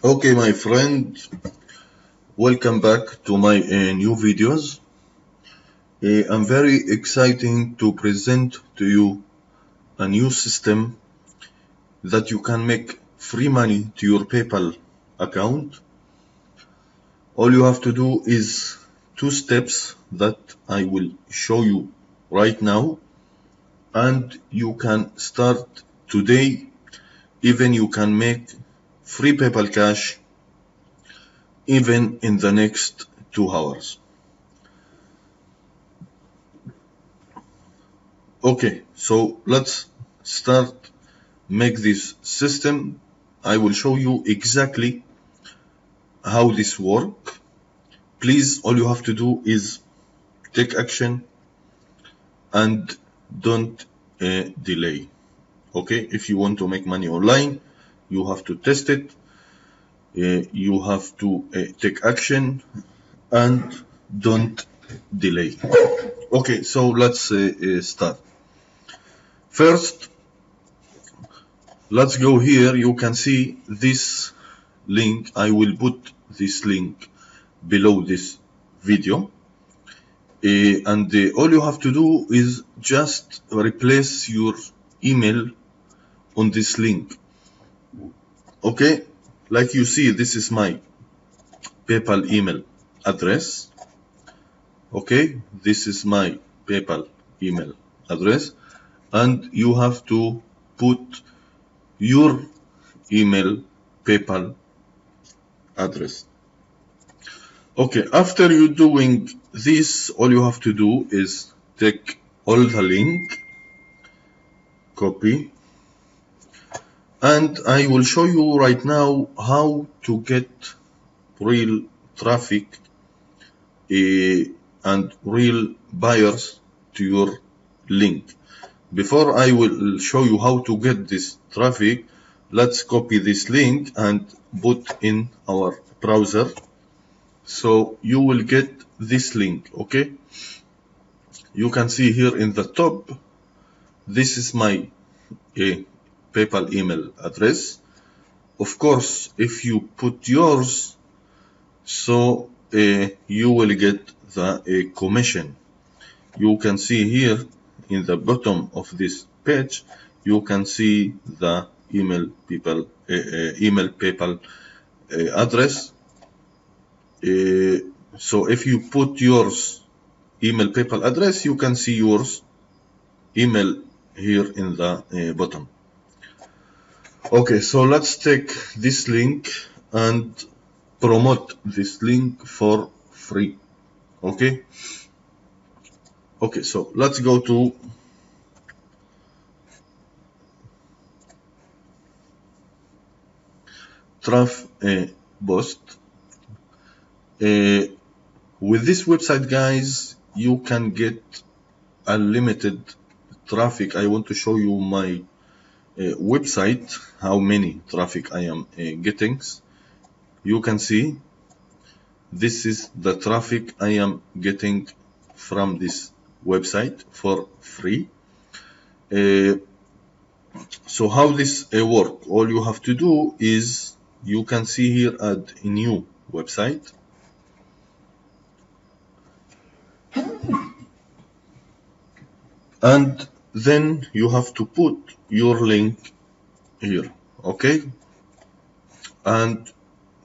Okay, my friend, welcome back to my new videos. I'm very excited to present to you a new system that you can make free money to your PayPal account. All you have to do is two steps that I will show you right now, and you can start today. Even you can make free PayPal cash even in the next 2 hours. Okay, so let's start make this system. I will show you exactly how this works. Please, all you have to do is take action and don't delay. Okay, if you want to make money online, you have to test it. You have to take action and don't delay. Okay, so let's start. First, let's go here. You can see this link. I will put this link below this video, and all you have to do is just replace your email on this link. Okay, like you see, this is my PayPal email address. Okay, this is my PayPal email address, and you have to put your email PayPal address. Okay, after you doing this, all you have to do is take all the link, copy, and I will show you right now how to get real traffic and real buyers to your link. Before I will show you how to get this traffic, let's copy this link and put in our browser. So you will get this link, okay? You can see here in the top, this is my PayPal email address. Of course, if you put yours, so you will get the commission. You can see here in the bottom of this page, you can see the email PayPal address. So if you put yours email PayPal address, you can see yours email here in the bottom. Okay, so let's take this link and promote this link for free. Okay, so let's go to Trafic. With this website, guys, you can get unlimited traffic. I want to show you my website, how many traffic I am getting. You can see this is the traffic I am getting from this website for free. So how this work? All you have to do is you can see here add a new website. And then you have to put your link here, okay? And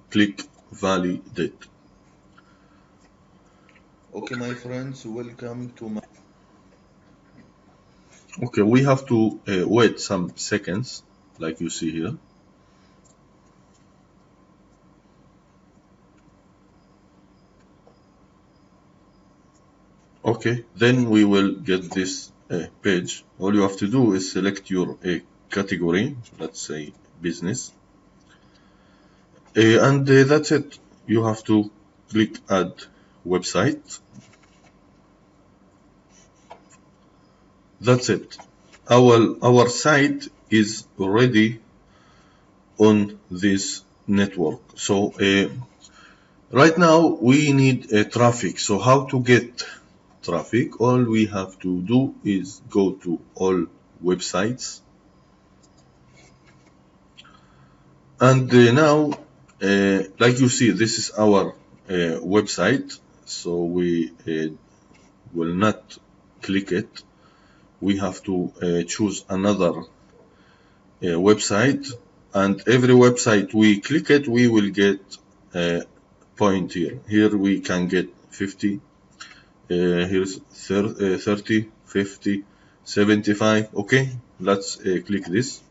click validate. Okay, my friends, welcome to my... Okay, we have to wait some seconds, like you see here. Okay, then we will get this page. All you have to do is select your category, let's say business, and that's it. You have to click add website. That's it. Our site is already on this network. So right now we need traffic. So how to get traffic? All we have to do is go to all websites, and now like you see, this is our website, so we will not click it. We have to choose another website, and every website we click it, we will get a point here. Here we can get 50, here's 30, 50, 75. Okay, let's click this.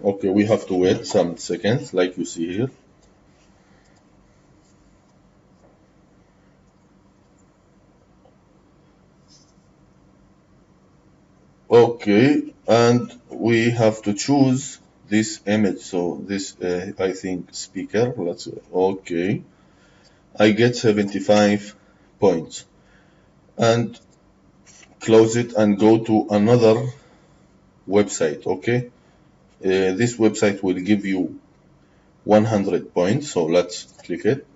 Okay, we have to wait some seconds, like you see here. Okay, and we have to choose this image. So this, I think, speaker. Let's. Okay, I get 75 points, and close it and go to another website. Okay, this website will give you 100 points. So let's click it.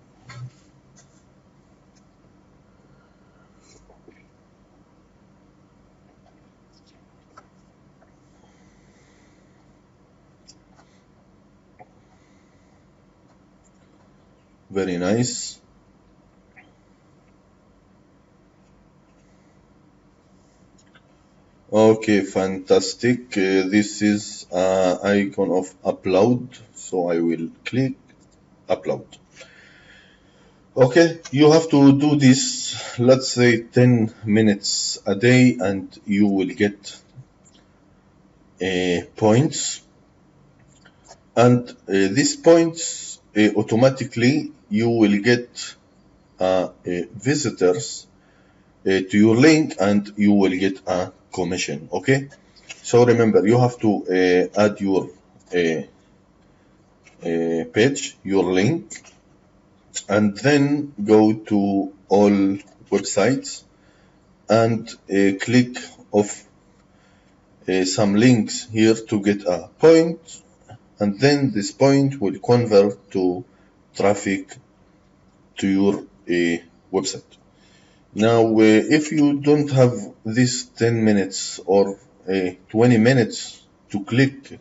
Very nice. Okay, fantastic. This is icon of upload, so I will click upload. Okay, you have to do this, let's say 10 minutes a day, and you will get points. And these points automatically you will get visitors to your link, and you will get a commission. Okay, so remember, you have to add your page, your link, and then go to all websites and click of some links here to get a point, and then this point will convert to traffic to your website. Now, if you don't have this 10 minutes or 20 minutes to click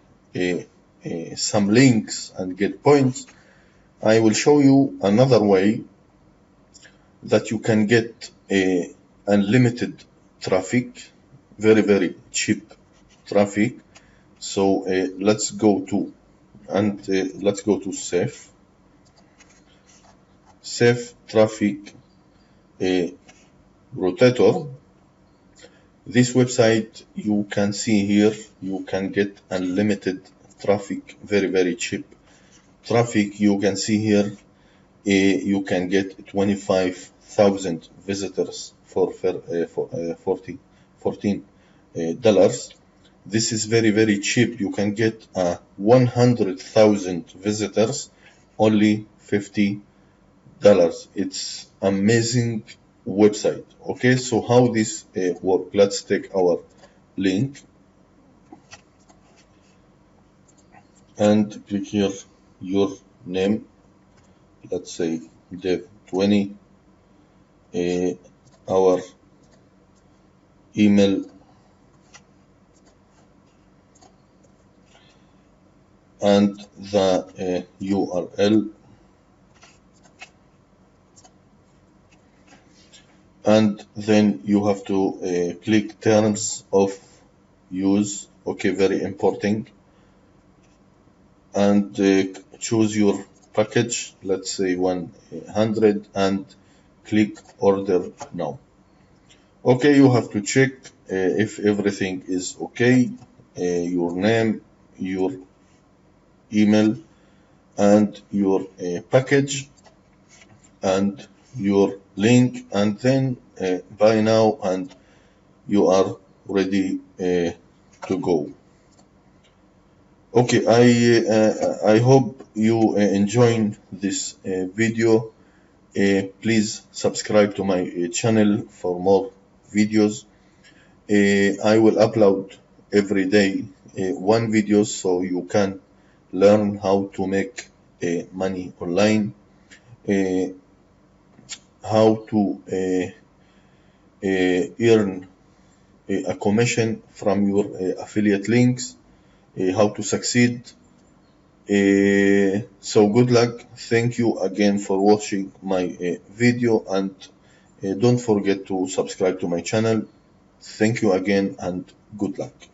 some links and get points, I will show you another way that you can get unlimited traffic, very, very cheap traffic. So let's go to safe traffic rotator. This website, you can see here, you can get unlimited traffic, very, very cheap traffic. You can see here, you can get 25,000 visitors for $14. This is very, very cheap. You can get 100,000 visitors, only $50. It's amazing website. Okay, so how this work? Let's take our link and click here your name. Let's say dev20, our email, and the URL, and then you have to click terms of use. Okay, very important, and choose your package, let's say 100, and click order now. Okay, you have to check if everything is okay, your name, your email, and your package, and your link, and then buy now, and you are ready to go. Okay, I hope you enjoyed this video. Please subscribe to my channel for more videos. I will upload every day one video, so you can learn how to make money online, how to earn a commission from your affiliate links, how to succeed. So good luck. Thank you again for watching my video, and don't forget to subscribe to my channel. Thank you again and good luck.